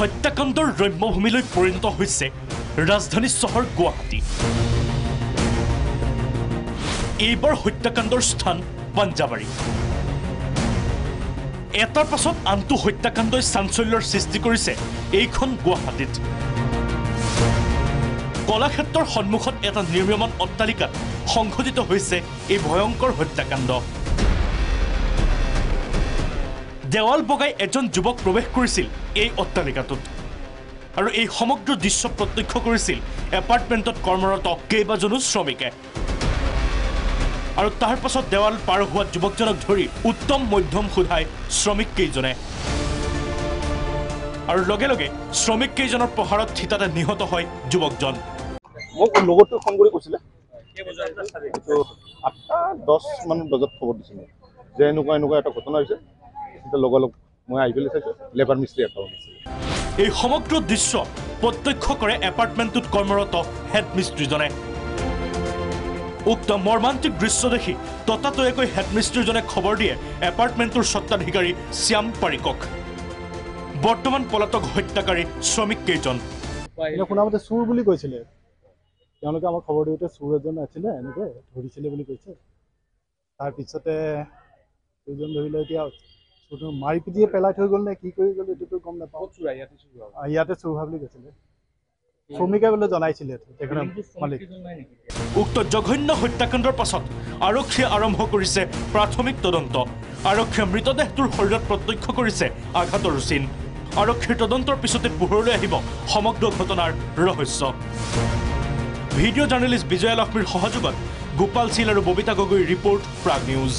হত্যাকাণ্ডৰ ৰম্যভূমিলৈ পৰিণত হৈছে ৰাজধানী চহৰ গুৱাহাটী। এইবাৰ হত্যাকাণ্ডৰ স্থান পাঞ্জাবাৰী। এটাৰ পাছত আনটো হত্যাকাণ্ডই চাঞ্চল্যৰ সৃষ্টি কৰিছে এইখন গুৱাহাটীত। কলাক্ষেত্ৰৰ সন্মুখত এটা নিৰ্মীয়মান অট্টালিকাত সংঘটিত হৈছে এই ভয়ংকৰ হত্যাকাণ্ড। দেৱাল বগাই এজন যুৱক প্ৰৱেশ কৰিছিল এই অট্টালিকাটোত আৰু এই সমগ্ৰ দৃশ্য প্ৰত্যক্ষ কৰিছিল এপাৰ্টমেণ্টত কৰ্মৰত কেইবাজনো শ্ৰমিকে। আৰু তাৰ পাছত দেৱাল পাৰ হোৱা যুৱকজনক ধৰি উত্তম মধ্যম সোধাই শ্ৰমিক কেইজনে আৰু লগে লগে শ্ৰমিক কেইজনৰ প্ৰহাৰত থিতাতে নিহত হয় যুৱকজন। মোক লগতো ফোন কৰি কৈছিলে 8:10 মান বজাত খবৰ দিছিল যে এনেকুৱা এটা ঘটনা হৈছে। লগে লগ মই আহি পেলাই চাইছোঁ লেবাৰ মিস্ত্ৰী এটা আছে। এই সমগ্ৰ দৃশ্য প্ৰত্যক্ষ কৰে এপাৰ্টমেণ্টটোত কৰ্মৰত হেড মিস্ত্ৰীজনে। উক্ত মৰ্মান্তিক দৃশ্য দেখি ততাতৈয়াকৈ হেড মিস্ত্ৰীজনে খবৰ দিয়ে এপাৰ্টমেণ্টটোৰ স্বত্বাধিকাৰী শ্যাম পাৰিকক। বৰ্তমান পলাতক হত্যাকাৰী শ্ৰমিক কেইজন। শুনামতে চুৰ বুলি কৈছিলে, তেওঁলোকে আমাক খবৰ দিওঁতে চুৰ এজন আছিলে, এনেকৈ ধৰিছিলে বুলি কৈছে। তাৰপিছতে দুজন ধৰিলে, এতিয়া মাৰি পিটিয়ে পেলাই থৈ গ'ল নে কি কৰি গ'ল এইটোতো গম নাপাওঁ। ইয়াতে চুৰ হোৱা বুলি কৈছিলে, শ্ৰমিকে বোলে জনাইছিলে। উক্ত জঘন্য হত্যাকাণ্ডৰ পাছত আৰক্ষীয়ে আৰম্ভ কৰিছে প্ৰাথমিক তদন্ত। আৰক্ষীয়ে মৃতদেহটোৰ শৰীৰত প্ৰত্যক্ষ কৰিছে আঘাতৰ চিন। আৰক্ষীৰ তদন্তৰ পিছতে পোহৰলৈ আহিব সমগ্ৰ ঘটনাৰ ৰহস্য। ভিডিঅ' জাৰ্নেলিষ্ট বিজয়া লক্ষ্মীৰ সহযোগত গোপাল চিল আৰু ববিতা গগৈৰ ৰিপৰ্ট, প্ৰাগ নিউজ।